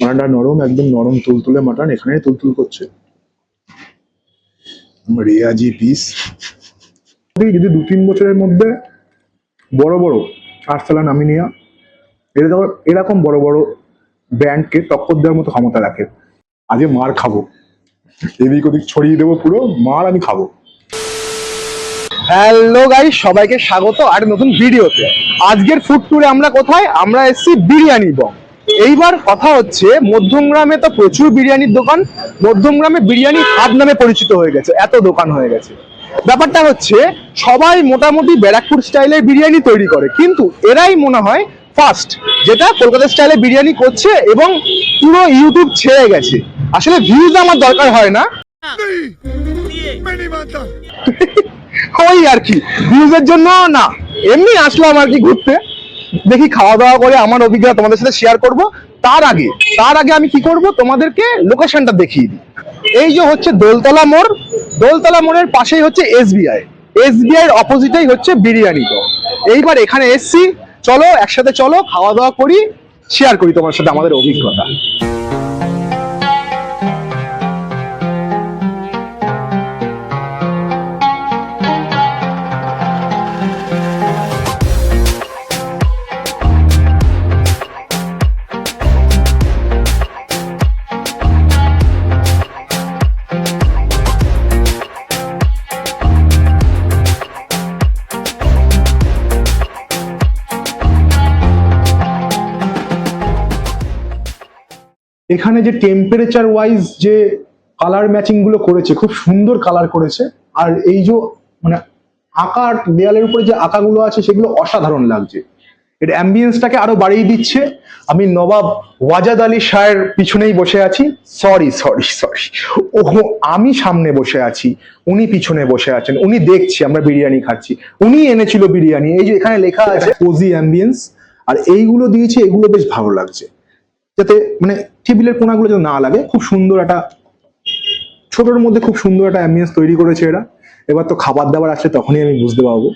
মাটনটা নরম, একদম নরম তুলতুলে মাটন, এখানে তুলতুল করছে। রেয়াজি পিস। যদি 2-3 বছরের মধ্যে বড় বড় আরসালান, আমিনিয়া এরকম বড় বড় ব্র্যান্ডকে টক্কর দেওয়ার মতো ক্ষমতা রাখে। আজকে মার খাবো, এদিক ওদিক ছড়িয়ে দেবো, পুরো মার আমি খাবো। হ্যালো গাইস, সবাইকে স্বাগত আর নতুন ভিডিওতে। আজকের ফুড ট্যুরে আমরা কোথায়? আমরা এসেছি বিরিয়ানি বং। এইবার কথা হচ্ছে, মধ্যমগ্রামে তো প্রচুর বিরিয়ানির দোকান, মধ্যমগ্রামে বিরিয়ানি হাব নামে পরিচিত হয়ে গেছে, এত দোকান হয়ে গেছে। ব্যাপারটা হচ্ছে, সবাই মোটামুটি ব্যারাকপুর স্টাইলের বিরিয়ানি তৈরি করে, কিন্তু এরাই মনে হয় ফার্স্ট যেটা কলকাতা স্টাইলে বিরিয়ানি করছে এবং পুরো ইউটিউব ছেড়ে গেছে। আসলে ভিউজ আমার দরকার হয় না, ওই আর কি, ভিউজের জন্য না, এমনি আসলাম আর কি ঘুরতে। দেখি, খাওয়া দাওয়া করে আমার অভিজ্ঞতা তোমাদের সাথে শেয়ার করব। তার আগে আমি কি করব, তোমাদেরকে লোকেশনটা দেখিয়ে দিই। এই যে হচ্ছে দোলতলা মোড়, দোলতলা মোড়ের পাশেই হচ্ছে এসবিআই, এসবিআই এর অপোজিটেই হচ্ছে বিরিয়ানি তো। এইবার এখানে এসছি, চলো একসাথে চলো খাওয়া দাওয়া করি, শেয়ার করি তোমার সাথে আমাদের অভিজ্ঞতা। এখানে যে টেম্পারেচার ওয়াইজ যে কালার ম্যাচিং গুলো করেছে, খুব সুন্দর কালার করেছে। আর এই যে মানে আঁকা, দেয়ালের উপরে যে আঁকাগুলো আছে সেগুলো অসাধারণ লাগছে। এটা অ্যাম্বিয়েন্সটাকে আরো বাড়িয়ে দিচ্ছে। আমি নবাব ওয়াজাদ আলী শাহের পিছনেই বসে আছি। সরি, ওহো, আমি সামনে বসে আছি, উনি পিছনে বসে আছেন, উনি দেখছি আমরা বিরিয়ানি খাচ্ছি, উনি এনেছিল বিরিয়ানি। এই যে এখানে লেখা আছে কোজি অ্যাম্বিয়েন্স, আর এইগুলো দিয়েছে, এগুলো বেশ ভালো লাগছে, যাতে মানে টেবিলের কোনাগুলো যাতে না লাগে। খুব সুন্দর একটা ছোটর মধ্যে খুব সুন্দর একটা অ্যাম্বিয়েন্স তৈরি করেছে এরা। এবার তো খাবার দাবার আসলে তখনই আমি বুঝতে পারবো।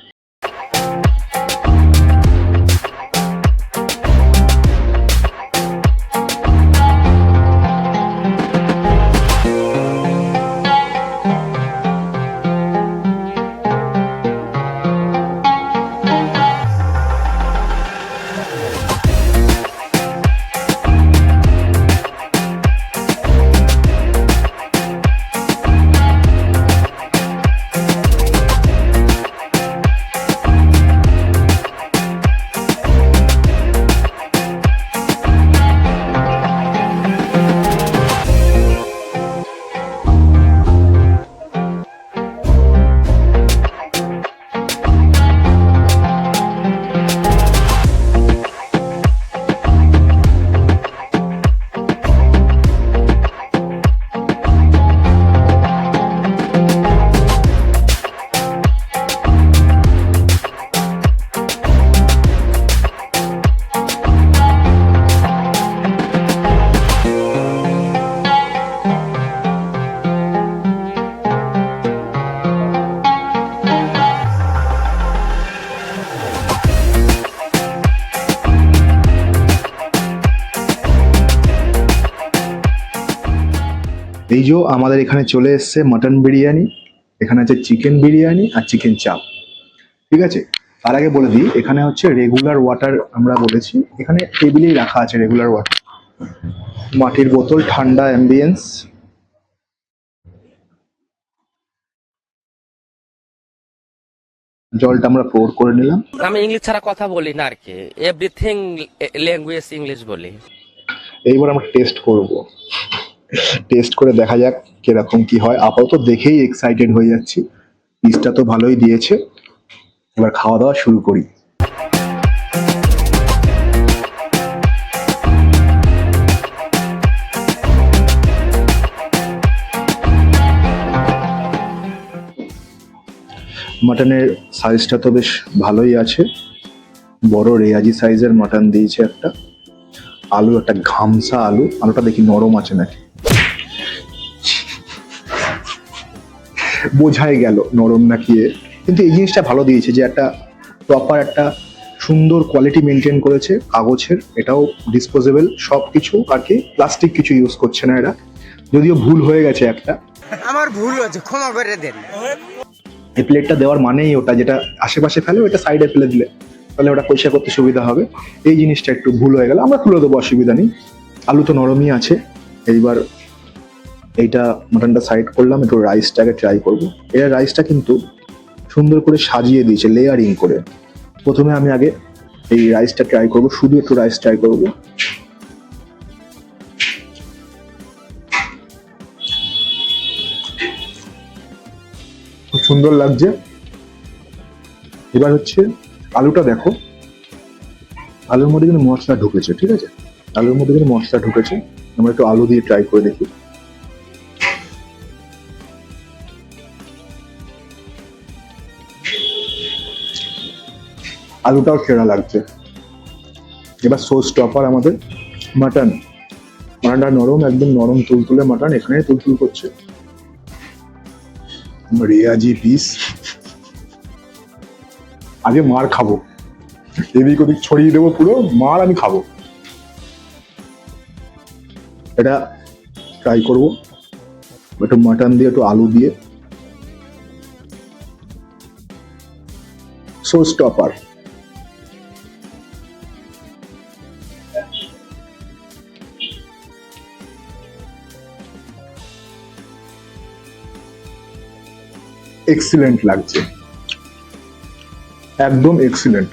এই যে আমাদের এখানে চলে এসছে মাটন বিরিয়ানি, এখানে আছে চিকেন বিরিয়ানি আর চিকেন চাপ। ঠিক আছে, তার আগে বলে দিই, এখানে হচ্ছে রেগুলার ওয়াটার আমরা বলেছি, এখানে টেবিলেই রাখা আছে রেগুলার ওয়াটার, মাটির বোতল, ঠান্ডা অ্যাম্বিয়েন্স। জলটা আমরা পোর করে নিলাম। আমি ইংলিশ ছাড়া কথা বলি না আর কি, এভরিথিং ল্যাঙ্গুয়েজ ইংলিশ বলি। এইবার আমরা টেস্ট করব, টেস্ট করে দেখা যাক কিরকম কি হয়। আপাতত দেখেই এক্সাইটেড হয়ে যাচ্ছি, পিসটা তো ভালোই দিয়েছে। এবার খাওয়া দাওয়া শুরু করি। মাটনের সাইজটা তো বেশ ভালোই আছে, বড় রেয়াজি সাইজের মাটন দিয়েছে একটা। আলু একটা ঘামসা আলু, আলুটা দেখি নরম আছে নাকি, বোঝাই গেল নরম নাকি। কিন্তু এই জিনিসটা ভালো দিয়েছে যে একটা প্রপার একটা সুন্দর কোয়ালিটি মেনটেন করেছে কাগজের, এটাও ডিসপোজেবল, সব কিছু আর কি, প্লাস্টিক কিছু ইউজ করছে না এরা, যদিও ভুল হয়ে গেছে একটা। আমার ভুল হয়েছে, ক্ষমা করে দেন। এই প্লেটটা দেওয়ার মানেই ওটা, যেটা আশেপাশে ফেলে ওটা সাইডে ফেলে দিলে তাহলে ওটা পয়সা করতে সুবিধা হবে। এই জিনিসটা একটু ভুল হয়ে গেল, আমরা তুলে দেবো, অসুবিধা নেই। আলু তো নরমই আছে। এইবার এইটা মাটনটা সাইড করলাম, একটু রাইসটাকে ট্রাই করবো। এর রাইসটা কিন্তু সুন্দর করে সাজিয়ে দিয়েছে লেয়ারিং করে। প্রথমে আমি আগে এই রাইসটা ট্রাই করবো, শুধু একটু রাইস ট্রাই করবো। খুব সুন্দর লাগছে। এবার হচ্ছে আলুটা দেখো, আলুর মধ্যে কিন্তু মশলা ঢুকেছে, ঠিক আছে, আলুর মধ্যে কিন্তু মশলা ঢুকেছে। আমরা একটু আলু দিয়ে ট্রাই করে দেখি। আলুটাও সেরা লাগছে। এবার সোস টপার আমাদের মাটন, মাটনটা নরম, একদম নরম তুলতুলে মাটন, এখানে তুলতুল করছে। রেয়াজি পিস, আগে মার খাবো, এদিক ওদিক ছড়িয়ে দেবো পুরো মার, আমি খাবো। এটা ট্রাই করবো একটু মাটন দিয়ে, একটু আলু দিয়ে। সোস টপার, এক্সিলেন্ট লাগছে, একদম এক্সিলেন্ট,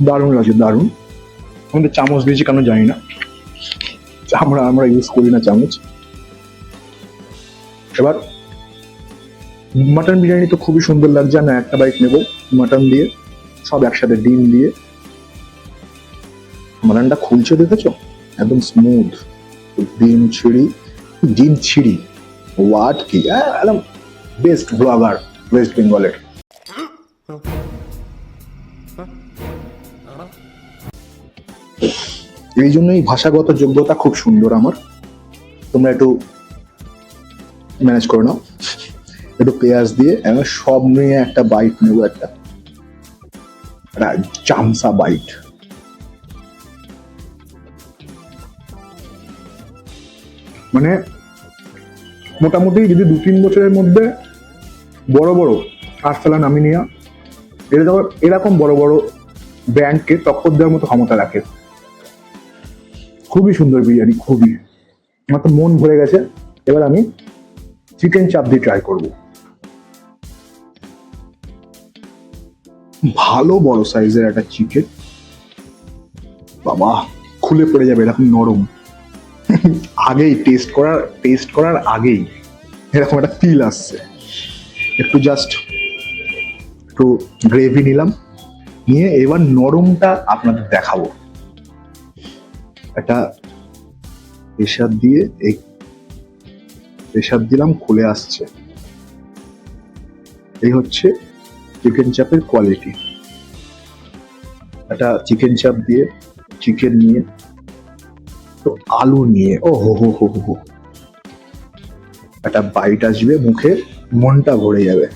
দারুণ লাগছে, দারুণ। আমাদের চামচ দিয়েছি কেন জানি না, আমরা ইউজ করি না চামচ। এবার মাটন বিরিয়ানি তো খুবই সুন্দর লাগছে। আমি একটা বাইট নেবো মাটন দিয়ে, সব একসাথে, ডিম দিয়ে। মাটনটা খুলছে দেখেছো, একদম স্মুথ, ডিম ছিড়ি ওয়াট কি, একদম বেস্ট ব্লগার ওয়েস্ট বেঙ্গলের। এই জন্যই ভাষাগত যোগ্যতা খুব সুন্দর আমার। তোমরা একটু ম্যানেজ করে নাও। একটু পেঁয়াজ দিয়ে আমি সব নিয়ে একটা বাইট নেবো, একটা চামচা বাইট। মানে মোটামুটি যদি 2-3 বছরের মধ্যে বড় বড় আরসালান, আমিনিয়া, এরকম বড় বড় ব্র্যান্ডকে টক্কর দেওয়ার মতো ক্ষমতা রাখে। খুবই সুন্দর বিরিয়ানি, খুবই, আমার তো মন ভরে গেছে। এবার আমি চিকেন চাপ দিয়ে ট্রাই করব। ভালো বড় সাইজের একটা চিকেন, বাবা খুলে পড়ে যাবে, এরকম নরম। আগেই টেস্ট করার আগেই এরকম একটা ফিল আসছে। একটু জাস্ট একটু গ্রেভি নিলাম, নিয়ে এবার নরমটা আপনাদের দেখাবো। একটা প্রেসার দিয়ে, এই প্রেসার দিলাম, খুলে আসছে। এই হচ্ছে চিকেন চাপের কোয়ালিটি। একটা চিকেন চাপ দিয়ে, চিকেন নিয়ে, তো আলু নিয়ে, ও হো হো হো হো, একটা বাইট আসবে মুখে, মনটা ভরে যাবে।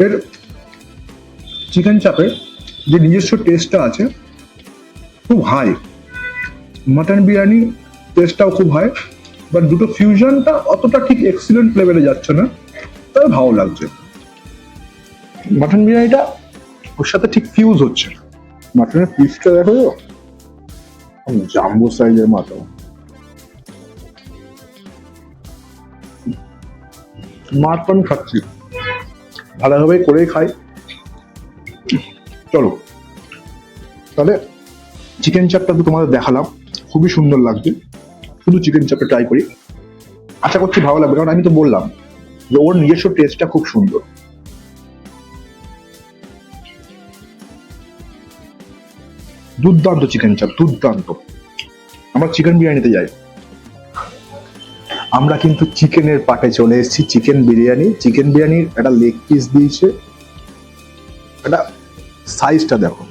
এর চিকেন চাপের যে নিজস্ব টেস্টটা আছে খুব হাই, মাটন বিরিয়ানি টেস্টটাও খুব হাই, বাট দুটো ফিউশনটা অতটা ঠিক এক্সিলেন্ট লেভেলে যাচ্ছে না, তবে ভালো লাগছে। মাটন বিরিয়ানিটা ওর সাথে ঠিক ফিউজ হচ্ছে। মাটনের পিসটা দেখো, জাম্বো সাইজের মতো। মাটন খাচ্ছি, ভালোভাবে করেই খাই। চলো তাহলে চিকেন চাপটা তো তোমাদের দেখালাম, খুবই সুন্দর লাগছে। শুধু চিকেন চাপটা ট্রাই করি, আশা করছি ভালো লাগবে, কারণ আমি তো বললাম যে ওর নিজস্ব টেস্টটা খুব সুন্দর। দুর্দান্ত চিকেন চাপ, দুর্দান্ত। আমরা চিকেন বিরিয়ানিতে যাই, আমরা কিন্তু চিকেনের পাটে চলে এসেছি। চিকেন বিরিয়ানির একটা লেগ পিস দিয়েছে, একটা সাইজটা দেখো,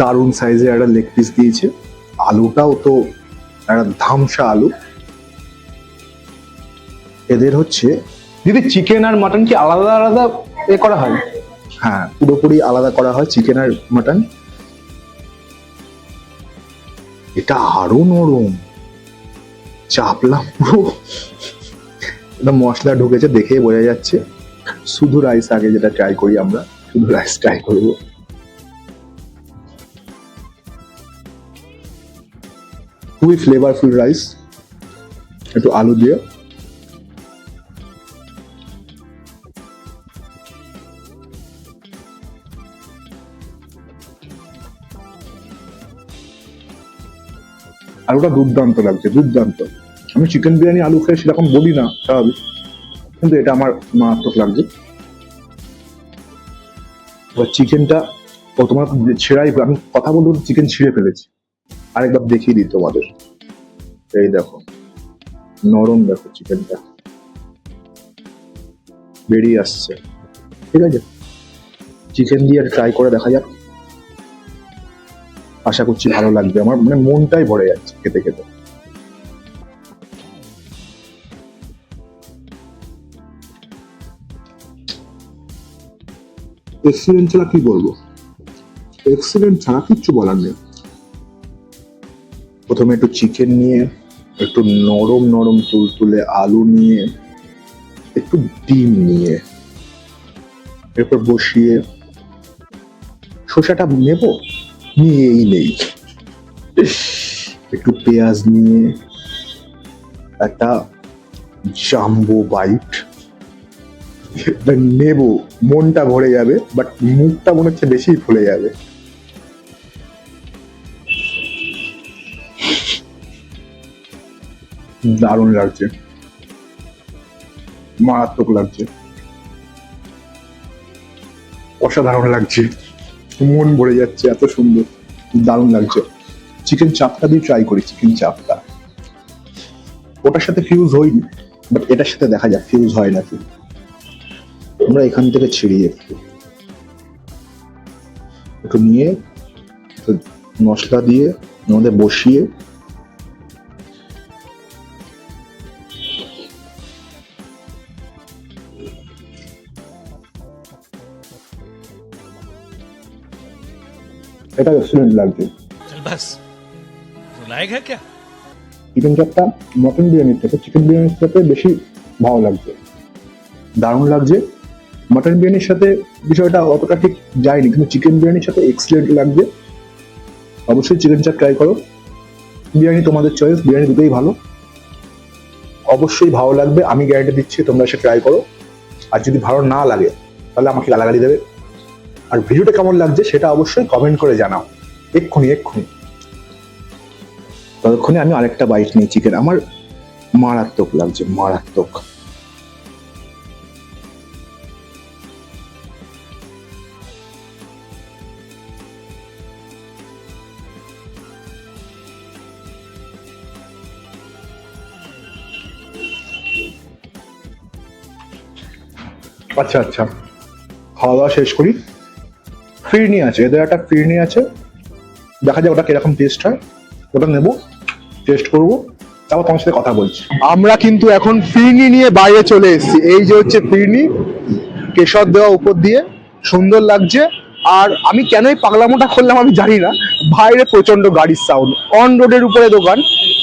দারুণ সাইজের একটা লেগ পিস দিয়েছে, আলুটাও তো একটা ধামসা আলু। এদের হচ্ছে দিদি চিকেন আর মাটন কি আলাদা আলাদা করা হয়? হ্যাঁ, পুরোপুরি আলাদা করা হয় চিকেন আর মাটন। এটা আরো নরম, চাপলাম পুরো, এটা মশলা ঢুকেছে দেখে বোঝা যাচ্ছে। শুধু রাইস আগে যেটা ট্রাই করি আমরা, শুধু রাইস ট্রাই করবো। খুবই ফ্লেভারফুল রাইস, একটু আলু দিয়ে। আলুটা দুর্দান্ত লাগছে, দুর্দান্ত। আমি চিকেন বিরিয়ানি আলু খেয়ে সেরকম বলি না, স্বাভাবিক, কিন্তু এটা আমার মারাত্মক লাগছে। চিকেনটা তোমার ছেঁড়াই, আমি কথা বলতে চিকেন ছিঁড়ে ফেলেছি। আরেকবার দেখিয়ে দিই তোমাদের, এই দেখো নরম, দেখো চিকেনটা বেরিয়ে আসছে। ঠিক আছে, চিকেন দিয়ে ট্রাই করে দেখা যাক, আশা করছি ভালো লাগবে। আমার মানে মনটাই ভরে যাচ্ছে খেতে খেতে। এক্সিলেন্ট ছাড়া কি বলবো, এক্সিলেন্ট ছাড়া কিচ্ছু বলার নেই। প্রথমে একটু চিকেন নিয়ে, একটু নরম নরম তুলতুলে আলু নিয়ে, একটু ডিম নিয়ে, এরপর বসিয়ে শসাটা নেব, নিয়েই নেই, একটু পেঁয়াজ নিয়ে একটা জাম্বো বাইট নেব, মনটা ভরে যাবে, বাট মুখটা মনে হচ্ছে বেশি ফুলে যাবে। দারুণ লাগছে, মারাত্মক লাগছে, অসাধারণ লাগছে, মন ভরে যাচ্ছে, এত সুন্দর, দারুণ লাগছে। চিকেন চাপটা দিয়ে ট্রাই করি, চিকেন চাপটা ওটার সাথে ফিউজ হয়নি, বাট এটার সাথে দেখা যাক ফিউজ হয় নাকি। আমরা এখান থেকে ছিড়িয়ে একটু নিয়ে মশলা দিয়ে আমাদের বসিয়ে এটা এক্সিলেন্ট লাগছে। बस रुलाएगा क्या? চিকেন চাপটা মটন বিরিয়ানির থেকে চিকেন বিরিয়ানির সাথে বেশি ভালো লাগছে, দারুণ লাগছে। মটন বিরিয়ানির সাথে বিষয়টা অতটা ঠিক যায়নি, কিন্তু চিকেন বিরিয়ানির সাথে এক্সিলেন্ট লাগছে। অবশ্যই চিকেন চাপ ট্রাই করো, বিরিয়ানি তোমাদের চয়েস, বিরিয়ানি দুটোই ভালো, অবশ্যই ভালো লাগবে, আমি গ্যারান্টি দিচ্ছি। তোমরা এসে ট্রাই করো, আর যদি ভালো না লাগে তাহলে আমাকে গালাগালি দেবে। আর ভিডিওটা কেমন লাগছে সেটা অবশ্যই কমেন্ট করে জানাও, এক্ষুনি এক্ষুনি। ততক্ষণে আমি আরেকটা বাইট নিই চিকেন, আমার মারাত্মক লাগছে, মারাত্মক। আচ্ছা আচ্ছা, খাওয়া দাওয়া শেষ করি। ফিরনি আছে, এদের একটা ফিরনি আছে, দেখা যায় ওটা কিরকম টেস্ট হয়, ওটা নেবো, টেস্ট করবো, তারপর তোমার সাথে কথা বলছি। আমরা কিন্তু এখন ফিরনি নিয়ে বাইরে চলে এসেছি। এই যে হচ্ছে ফিরনি, কেশর দেওয়া উপর দিয়ে, সুন্দর লাগছে। আর আমি কেন এই পাগলামোটা করলাম আমি জানি না, বাইরে প্রচন্ড গাড়ির সাউন্ড, অন রোডের উপরে দোকান।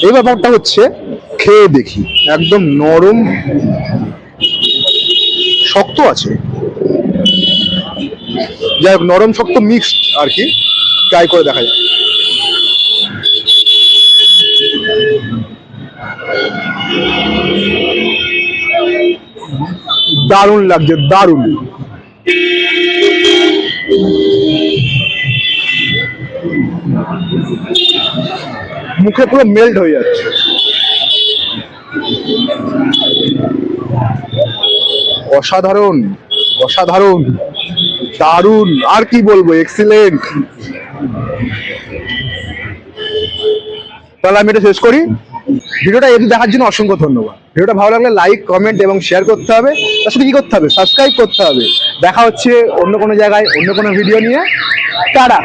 এই ব্যাপারটা হচ্ছে, খেয়ে দেখি, একদম নরম, শক্ত আছে, যাই হোক নরম শক্ত মিক্সড আর কি, ট্রাই করে দেখা যায়। দারুণ লাগছে, দারুণ। মুখে পুরো মেল্ট হয়ে যাচ্ছে, অসাধারণ, অসাধারণ, দারুণ, আর কি বলবো, এক্সিলেন্ট। তাহলে আমি এটা শেষ করি। ভিডিওটা এটি দেখার জন্য অসংখ্য ধন্যবাদ। ভিডিওটা ভালো লাগলে লাইক, কমেন্ট এবং শেয়ার করতে হবে। তার সাথে কি করতে হবে? সাবস্ক্রাইব করতে হবে। দেখা হচ্ছে অন্য কোনো জায়গায় অন্য কোনো ভিডিও নিয়ে। টাটা।